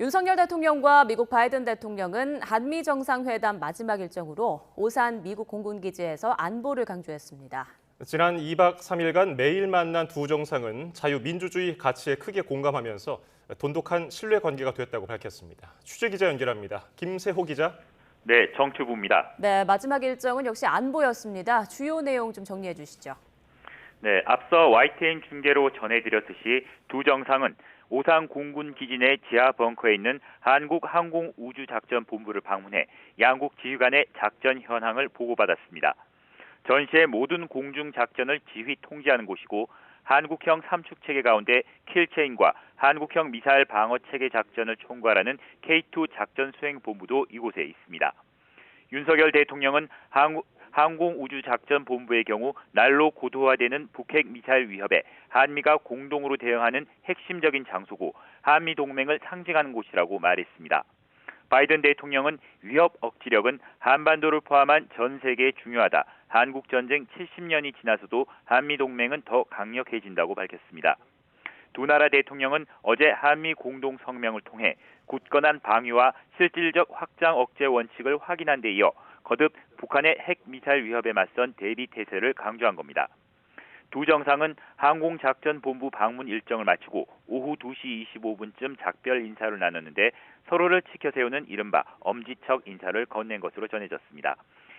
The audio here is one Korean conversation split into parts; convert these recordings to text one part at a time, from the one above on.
윤석열 대통령과 미국 바이든 대통령은 한미 정상회담 마지막 일정으로 오산 미국 공군기지에서 안보를 강조했습니다. 지난 2박 3일간 매일 만난 두 정상은 자유민주주의 가치에 크게 공감하면서 돈독한 신뢰 관계가 됐다고 밝혔습니다. 취재 기자 연결합니다. 김세호 기자. 네, 정투부입니다. 네, 마지막 일정은 역시 안보였습니다. 주요 내용 좀 정리해 주시죠. 네, 앞서 YTN 중계로 전해드렸듯이 두 정상은 오산 공군 기지 내 지하 벙커에 있는 한국항공우주작전본부를 방문해 양국 지휘 간의 작전 현황을 보고받았습니다. 전시의 모든 공중 작전을 지휘 통제하는 곳이고 한국형 삼축체계 가운데 킬체인과 한국형 미사일 방어체계 작전을 총괄하는 K2 작전수행본부도 이곳에 있습니다. 윤석열 대통령은 항공우주작전본부의 경우 날로 고도화되는 북핵 미사일 위협에 한미가 공동으로 대응하는 핵심적인 장소고 한미 동맹을 상징하는 곳이라고 말했습니다. 바이든 대통령은 위협 억지력은 한반도를 포함한 전 세계에 중요하다. 한국전쟁 70년이 지나서도 한미 동맹은 더 강력해진다고 밝혔습니다. 두 나라 대통령은 어제 한미 공동 성명을 통해 굳건한 방위와 실질적 확장 억제 원칙을 확인한 데 이어 거듭 북한의 핵 미사일 위협에 맞선 대비 태세를 강조한 겁니다. 두 정상은 항공작전본부 방문 일정을 마치고 오후 2시 25분쯤 작별 인사를 나눴는데 서로를 지켜 세우는 이른바 엄지척 인사를 건넨 것으로 전해졌습니다.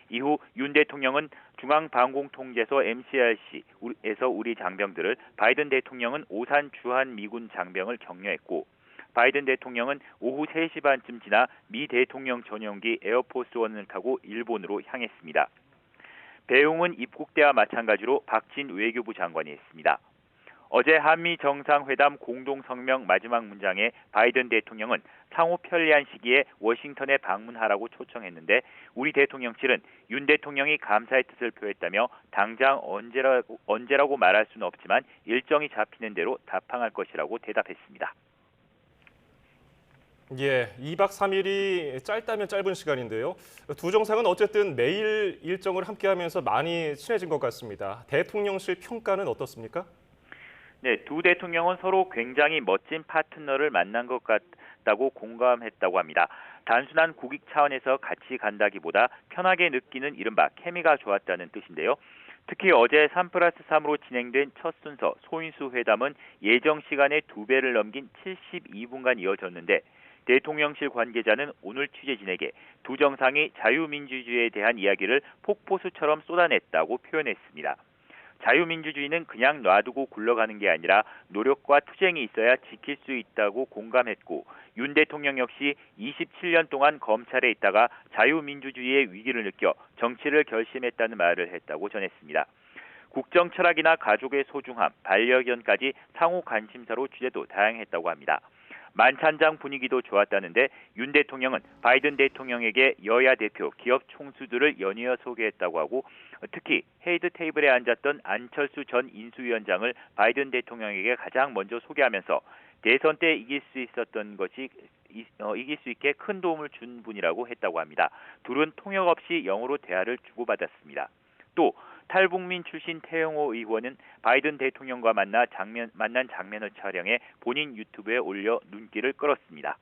이후 윤 대통령은 중앙방공통제소 MCRC에서 우리 장병들을, 바이든 대통령은 오산 주한 미군 장병을 격려했고 바이든 대통령은 오후 3시 반쯤 지나 미 대통령 전용기 에어포스원을 타고 일본으로 향했습니다. 배웅은 입국 때와 마찬가지로 박진 외교부 장관이 했습니다. 어제 한미 정상회담 공동성명 마지막 문장에 바이든 대통령은 상호 편리한 시기에 워싱턴에 방문하라고 초청했는데 우리 대통령실은 윤 대통령이 감사의 뜻을 표했다며 당장 언제라고 말할 수는 없지만 일정이 잡히는 대로 답항할 것이라고 대답했습니다. 예, 2박 3일이 짧다면 짧은 시간인데요. 두 정상은 어쨌든 매일 일정을 함께하면서 많이 친해진 것 같습니다. 대통령실 평가는 어떻습니까? 네, 두 대통령은 서로 굉장히 멋진 파트너를 만난 것 같다고 공감했다고 합니다. 단순한 국익 차원에서 같이 간다기보다 편하게 느끼는 이른바 케미가 좋았다는 뜻인데요. 특히 어제 3+3으로 진행된 첫 순서 소인수 회담은 예정 시간의 2배를 넘긴 72분간 이어졌는데 대통령실 관계자는 오늘 취재진에게 두 정상이 자유민주주의에 대한 이야기를 폭포수처럼 쏟아냈다고 표현했습니다. 자유민주주의는 그냥 놔두고 굴러가는 게 아니라 노력과 투쟁이 있어야 지킬 수 있다고 공감했고 윤 대통령 역시 27년 동안 검찰에 있다가 자유민주주의의 위기를 느껴 정치를 결심했다는 말을 했다고 전했습니다. 국정 철학이나 가족의 소중함, 반려견까지 상호 관심사로 주제도 다양했다고 합니다. 만찬장 분위기도 좋았다는데 윤 대통령은 바이든 대통령에게 여야 대표, 기업 총수들을 연이어 소개했다고 하고 특히 헤이드 테이블에 앉았던 안철수 전 인수위원장을 바이든 대통령에게 가장 먼저 소개하면서 대선 때 이길 수 있게 큰 도움을 준 분이라고 했다고 합니다. 둘은 통역 없이 영어로 대화를 주고받았습니다. 또 탈북민 출신 태영호 의원은 바이든 대통령과 만난 장면을 촬영해 본인 유튜브에 올려 눈길을 끌었습니다.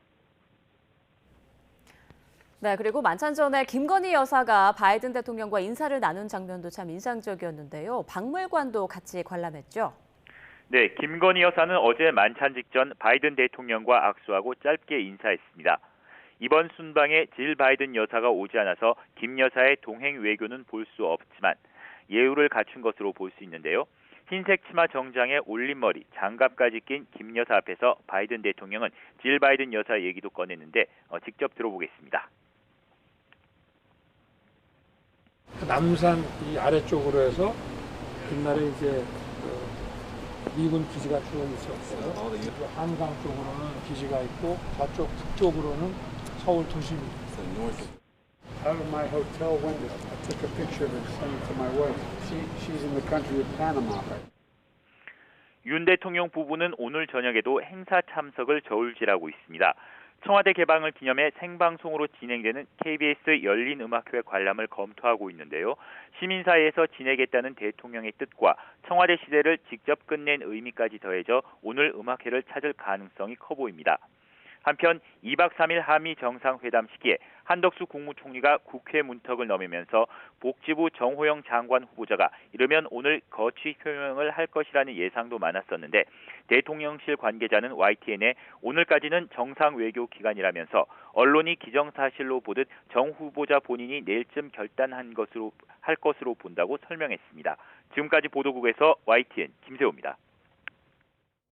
네, 그리고 만찬 전에 김건희 여사가 바이든 대통령과 인사를 나눈 장면도 참 인상적이었는데요. 박물관도 같이 관람했죠. 네, 김건희 여사는 어제 만찬 직전 바이든 대통령과 악수하고 짧게 인사했습니다. 이번 순방에 질 바이든 여사가 오지 않아서 김 여사의 동행 외교는 볼 수 없지만 예우를 갖춘 것으로 볼 수 있는데요. 흰색 치마 정장에 올린 머리, 장갑까지 낀 김 여사 앞에서 바이든 대통령은 질 바이든 여사 얘기도 꺼냈는데 직접 들어보겠습니다. 남산 이 아래쪽으로 해서 옛날에 이제 미군 기지가 쭉 있었어요. 한강 쪽으로는 기지가 있고 저쪽 북쪽으로는 서울 도심이 있어요. Out of my hotel window, I took a picture of it and sent it to my wife. She's in the country of Panama. 윤 대통령 부부는 오늘 저녁에도 행사 참석을 저울질하고 있습니다. 청와대 개방을 기념해 생방송으로 진행되는 KBS 열린음악회 관람을 검토하고 있는데요. 시민 사이에서 지내겠다는 대통령의 뜻과 청와대 시대를 직접 끝낸 의미까지 더해져 오늘 음악회를 찾을 가능성이 커 보입니다. 한편 2박 3일 한미 정상회담 시기에 한덕수 국무총리가 국회 문턱을 넘으면서 복지부 정호영 장관 후보자가 이르면 오늘 거취 표명을 할 것이라는 예상도 많았었는데 대통령실 관계자는 YTN에 오늘까지는 정상 외교 기간이라면서 언론이 기정사실로 보듯 정 후보자 본인이 내일쯤 결단한 할 것으로 본다고 설명했습니다. 지금까지 보도국에서 YTN 김세호입니다.